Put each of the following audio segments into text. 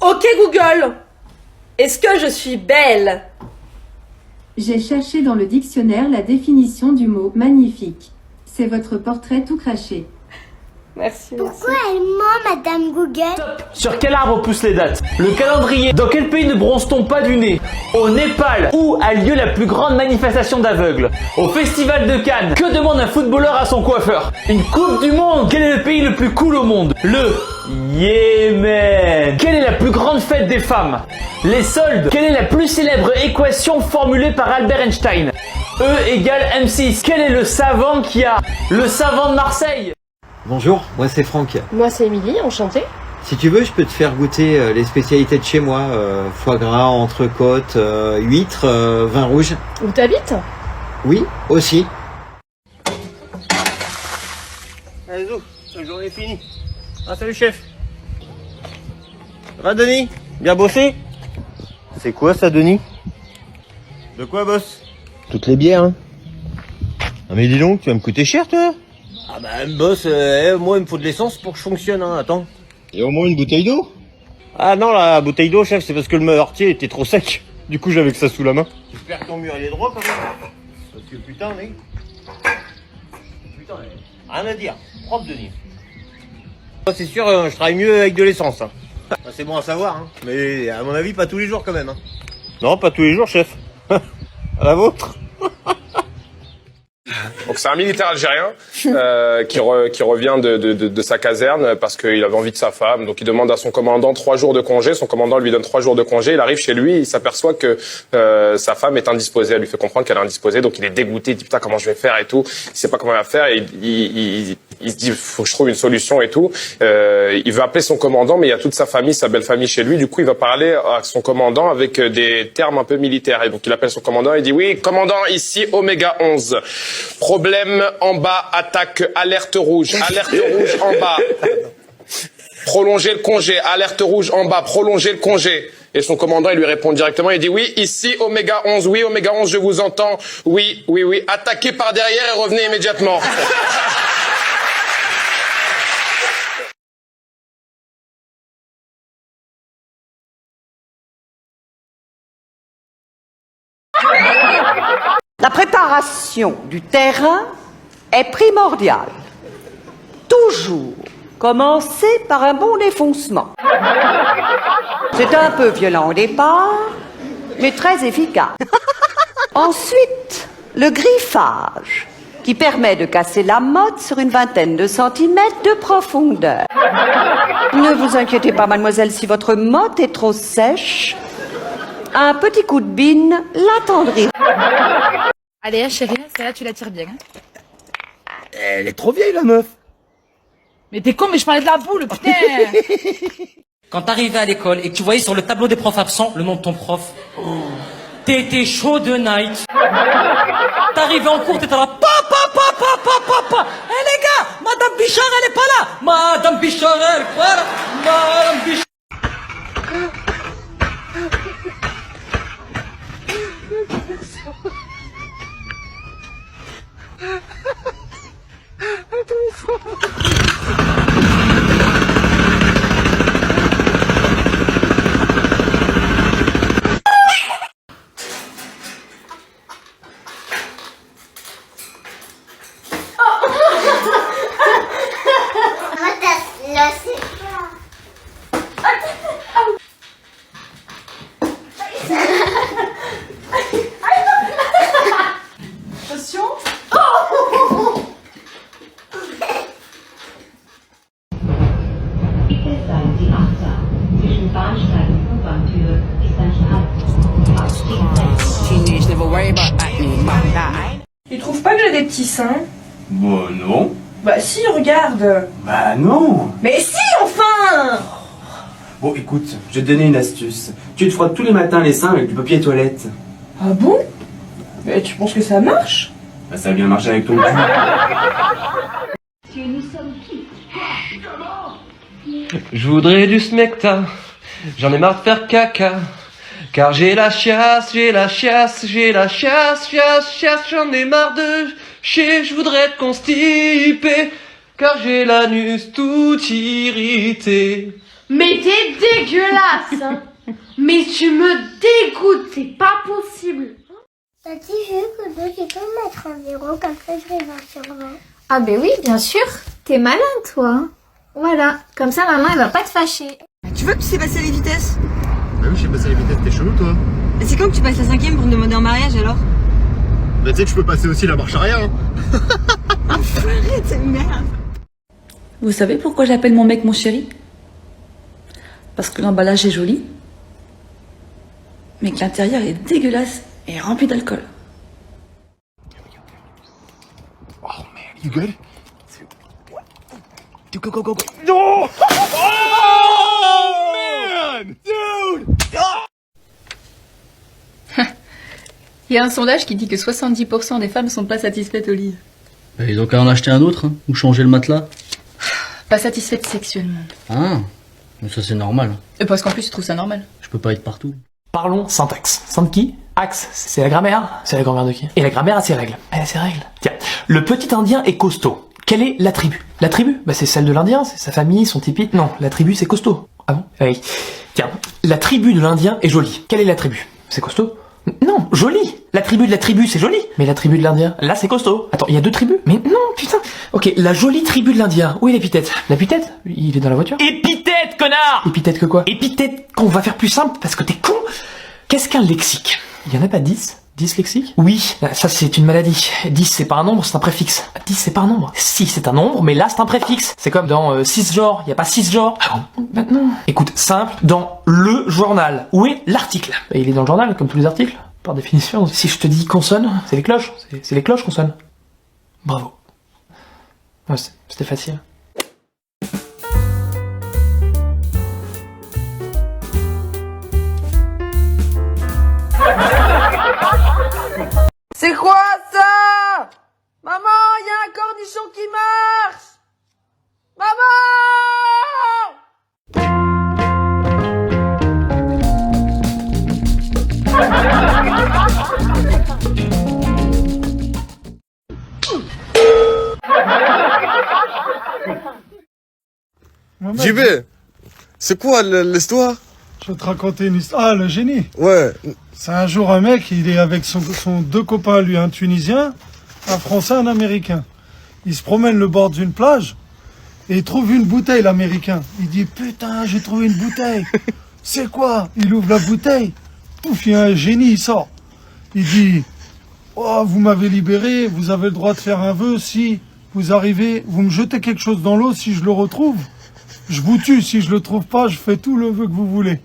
Ok Google, est-ce que je suis belle? J'ai cherché dans le dictionnaire la définition du mot magnifique. C'est votre portrait tout craché. Merci. Pourquoi elle ment, Madame Google? Sur quel arbre poussent les dattes? Le calendrier. Dans quel pays ne bronze-t-on pas du nez? Au Népal. Où a lieu la plus grande manifestation d'aveugles? Au Festival de Cannes. Que demande un footballeur à son coiffeur? Une coupe du monde. Quel est le pays le plus cool au monde? Le Yémen. Quelle est la plus grande fête des femmes? Les soldes. Quelle est la plus célèbre équation formulée par Albert Einstein? E égale M6. Quel est le savant qui a le savant de Marseille? Bonjour, moi c'est Franck. Moi c'est Émilie, enchantée. Si tu veux, je peux te faire goûter les spécialités de chez moi. Foie gras, entrecôte, huîtres, vin rouge. Où t'habites? Oui, aussi. Allez, Zou, la journée est finie. Ah, salut chef. Ça va, Denis? Bien bossé? C'est quoi ça, Denis? De quoi, boss? Toutes les bières, hein. Ah, mais dis donc, tu vas me coûter cher, toi? Ah bah, boss, moi, il me faut de l'essence pour que je fonctionne, hein, attends. Et au moins une bouteille d'eau? Ah non, la bouteille d'eau, chef, c'est parce que le mortier était trop sec. Du coup, j'avais que ça sous la main. J'espère que ton mur, il est droit, quand même. Parce que putain, mec. Putain, rien à dire. Propre, Denis. C'est sûr, je travaille mieux avec de l'essence. Hein. C'est bon à savoir, hein. Mais à mon avis, pas tous les jours quand même. Hein. Non, pas tous les jours, chef. À la vôtre. Donc c'est un militaire algérien qui revient de sa caserne parce qu'il avait envie de sa femme. Donc il demande à son commandant 3 jours de congé. Son commandant lui donne 3 jours de congé. Il arrive chez lui, il s'aperçoit que sa femme est indisposée. Elle lui fait comprendre qu'elle est indisposée. Donc il est dégoûté, il dit putain comment je vais faire et tout. Il sait pas comment il va faire. Et il se dit faut que je trouve une solution et tout. Il veut appeler son commandant, mais il y a toute sa famille, sa belle famille chez lui. Du coup il va parler à son commandant avec des termes un peu militaires. Et donc il appelle son commandant et il dit oui commandant ici Oméga 11. Problème en bas, attaque, alerte rouge en bas. Prolonger le congé, alerte rouge en bas, prolonger le congé. Et son commandant, il lui répond directement, il dit oui, ici Oméga 11, oui Oméga 11, je vous entends, oui, attaquez par derrière et revenez immédiatement. La préparation du terrain est primordiale. Toujours commencer par un bon défoncement. C'est un peu violent au départ, mais très efficace. Ensuite, le griffage, qui permet de casser la motte sur une vingtaine de centimètres de profondeur. Ne vous inquiétez pas, mademoiselle, si votre motte est trop sèche, un petit coup de bine l'attendrira. Allez, chérie, celle-là, tu la tires bien. Hein. Elle est trop vieille, la meuf. Mais t'es con, mais je parlais de la boule, putain. Quand t'arrivais à l'école et que tu voyais sur le tableau des profs absents le nom de ton prof, t'étais chaud de night. T'arrivais en cours, t'étais là, papa. Eh les gars, Madame Bichard, elle est pas là. Madame Bichard, elle est pas là. Madame Bichard. Tu trouves pas que j'ai des petits seins? Bah non. Bah si, regarde. Bah non. Mais si, enfin. Bon, écoute, je vais te donner une astuce. Tu te frottes tous les matins les seins avec du papier toilette. Ah bon? Mais tu penses que ça marche? Bah ça a bien marché avec ton cul. Je voudrais du smecta, j'en ai marre de faire caca. Car j'ai la chiasse, j'en ai marre de chier, je voudrais te constiper. Car j'ai l'anus tout irrité. Mais t'es dégueulasse, hein. Mais tu me dégoûtes, c'est pas possible. Tati, je veux que toi, tu peux mettre un 0 comme ça, je vais 20 sur 20. Ah ben oui, bien sûr. T'es malin, toi. Voilà, comme ça, maman, elle va pas te fâcher. Tu veux que tu sais passer les vitesses? Bah oui, je sais passer les vitesses, t'es chelou toi. Et c'est quand que tu passes la 5ème pour me demander en mariage alors? Bah tu sais que je peux passer aussi la marche arrière. Hein. Arrête, c'est merde. Vous savez pourquoi j'appelle mon mec mon chéri? Parce que l'emballage est joli, mais que l'intérieur est dégueulasse et rempli d'alcool. Oh man, you good? Go, go, go, go. No! Oh man! Dude! Il y a un sondage qui dit que 70% des femmes sont pas satisfaites au lit. Et donc à en acheter un autre, hein, ou changer le matelas. Pas satisfaites sexuellement. Ah, mais ça c'est normal. Et parce qu'en plus, tu trouves ça normal. Je peux pas être partout. Parlons syntaxe. Synt qui? Axe, c'est la grammaire. C'est la grammaire de qui? Et la grammaire a ses règles. Elle a ses règles. Tiens, le petit indien est costaud. Quelle est la tribu? La tribu? Bah c'est celle de l'indien, c'est sa famille, son tipi. Non, la tribu c'est costaud. Ah bon? Oui. Tiens, la tribu de l'indien est jolie. Quelle est la tribu? C'est costaud? Non, jolie. La tribu de la tribu c'est joli. Mais la tribu de l'indien, là c'est costaud. Attends, il y a deux tribus? Mais non, putain. Ok, la jolie tribu de l'indien. Où est l'épithète? L'épithète? Il est dans la voiture. Épithète, connard! Épithète que quoi? Épithète qu'on va faire plus simple parce que t'es con. Qu'est-ce qu'un lexique? Il y en a pas 10? 10 lexiques? Oui, ça c'est une maladie. 10 c'est pas un nombre, c'est un préfixe. 10 c'est pas un nombre. Si c'est un nombre, mais là c'est un préfixe. C'est comme dans 6 genres, y a pas 6 genres. Ah bon? Maintenant. Écoute, simple, dans le journal, où est l'article? Bah, il est dans le journal, comme tous les articles, par définition. Si je te dis consonne, c'est les cloches. C'est les cloches consonne. Bravo. Ouais, c'était facile. C'est quoi ça? Maman, il y a un cornichon qui marche. Maman! JB, c'est quoi l'histoire? Je vais te raconter une histoire. Ah, le génie. Ouais. C'est un jour un mec, il est avec son deux copains, lui un Tunisien, un Français, un Américain. Il se promène le bord d'une plage et il trouve une bouteille, l'Américain. Il dit, putain, j'ai trouvé une bouteille. C'est quoi? Il ouvre la bouteille. Pouf, il y a un génie, il sort. Il dit, oh, vous m'avez libéré, vous avez le droit de faire un vœu si vous arrivez, vous me jetez quelque chose dans l'eau, si je le retrouve, je vous tue. Si je le trouve pas, je fais tout le vœu que vous voulez.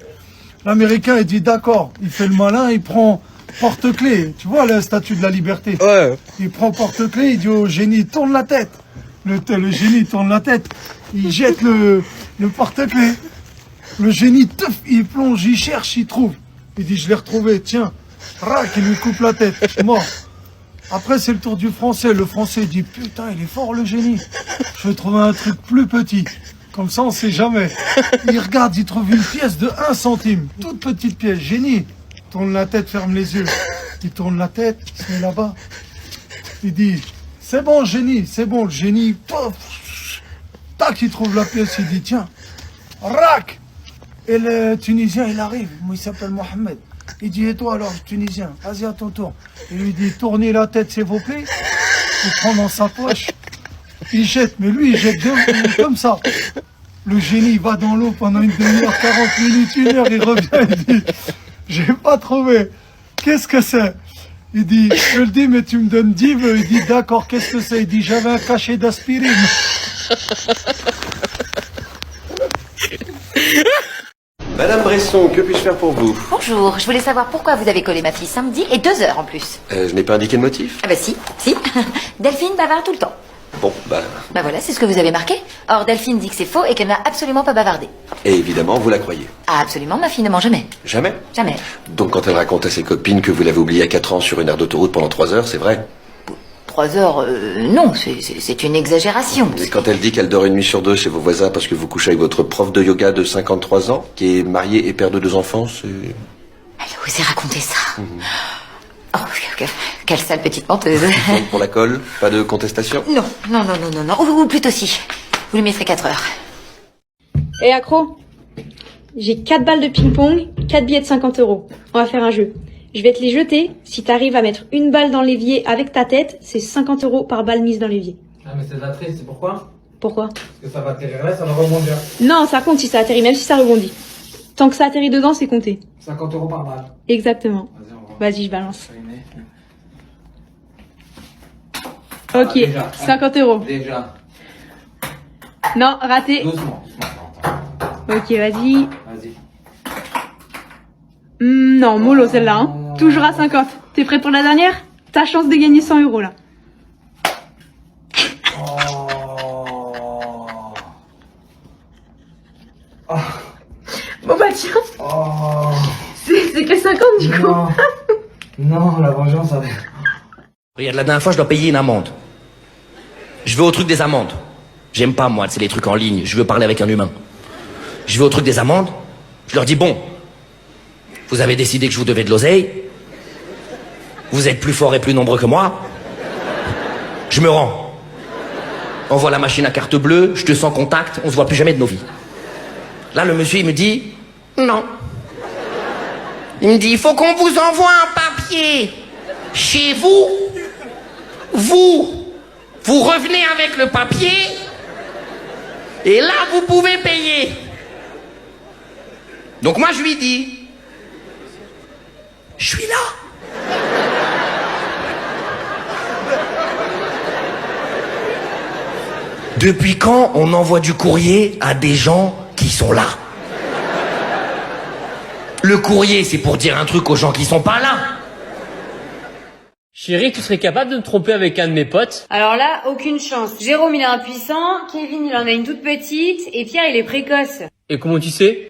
L'Américain, il dit d'accord. Il fait le malin, il prend porte-clés. Tu vois la statue de la liberté? Ouais. Il prend porte-clés, il dit au génie, tourne la tête. Le génie tourne la tête. Il jette le porte-clés. Le génie, teuf, il plonge, il cherche, il trouve. Il dit, je l'ai retrouvé, tiens. Rac, il lui coupe la tête. Mort. Après, c'est le tour du Français. Le Français dit, putain, il est fort, le génie. Je vais trouver un truc plus petit. Comme ça, on sait jamais. Il regarde, il trouve une pièce de 1 centime. Toute petite pièce. Génie. Tourne la tête, ferme les yeux. Il tourne la tête, il se met là-bas. Il dit, c'est bon, génie, c'est bon. Le génie, pof, tac, il trouve la pièce. Il dit, tiens, rac. Et le Tunisien, il arrive. Moi, il s'appelle Mohamed. Il dit, et toi alors, Tunisien, vas-y à ton tour. Il lui dit, tournez la tête, s'il vous plaît. Il prend dans sa poche. Il jette, mais lui, il jette comme ça. Le génie va dans l'eau pendant une demi-heure, 40 minutes, 1 heure, il revient, il dit, j'ai pas trouvé. Qu'est-ce que c'est? Il dit, je le dis, mais tu me donnes 10 vœux. Il dit, d'accord, qu'est-ce que c'est? Il dit, j'avais un cachet d'aspirine. Madame Bresson, que puis-je faire pour vous? Bonjour, je voulais savoir pourquoi vous avez collé ma fille samedi et 2 heures en plus. Je n'ai pas indiqué le motif. Ah bah si. Delphine bavarde tout le temps. Bon, bah voilà, c'est ce que vous avez marqué. Or, Delphine dit que c'est faux et qu'elle n'a absolument pas bavardé. et évidemment, vous la croyez. Ah, absolument, ma fille ne ment jamais. Jamais? Jamais. Donc quand elle raconte à ses copines que vous l'avez oubliée à 4 ans sur une aire d'autoroute pendant 3 heures, c'est vrai? 3 heures, non, c'est une exagération. Et quand elle dit qu'elle dort une nuit sur 2 chez vos voisins parce que vous couchez avec votre prof de yoga de 53 ans, qui est marié et père de 2 enfants, c'est... Elle a osé raconter ça. Oh, quelle sale petite menteuse. Donc pour la colle, pas de contestation? Non. Ou plutôt si. Vous lui mettrez 4 heures. Et accro, j'ai 4 balles de ping-pong, 4 billets de 50 €. On va faire un jeu. Je vais te les jeter. Si t'arrives à mettre une balle dans l'évier avec ta tête, c'est 50 € par balle mise dans l'évier. Ah mais c'est de la triche, c'est pourquoi? Pourquoi? Parce que ça va atterrir là, ça va rebondir. Non, ça compte si ça atterrit, même si ça rebondit. Tant que ça atterrit dedans, c'est compté. 50 € par balle. Exactement. Vas-y, je balance. Ah, Ok, déjà, 50 €. Déjà. Non, raté. Doucement. Ok, vas-y. Vas-y. Non, mollo celle-là. Hein. Toujours à 50. T'es prêt pour la dernière? T'as chance de gagner 100 € là. Bon bah tiens. C'est que 50 du coup. Non, la vengeance avait... Regarde, la dernière fois, je dois payer une amende. Je vais au truc des amendes. J'aime pas, moi, c'est les trucs en ligne. Je veux parler avec un humain. Je vais au truc des amendes. Je leur dis, bon, vous avez décidé que je vous devais de l'oseille. Vous êtes plus forts et plus nombreux que moi. Je me rends. On voit la machine à carte bleue, je te sens contact, on se voit plus jamais de nos vies. Là, le monsieur, il me dit, non. Il me dit, il faut qu'on vous envoie un papier chez vous. Vous revenez avec le papier. Et là, vous pouvez payer. Donc moi, je lui dis, je suis là. Depuis quand on envoie du courrier à des gens qui sont là? Le courrier, c'est pour dire un truc aux gens qui sont pas là. Chérie, tu serais capable de me tromper avec un de mes potes? Alors là, aucune chance. Jérôme, il est impuissant, Kevin, il en a une toute petite, et Pierre, il est précoce. Et comment tu sais?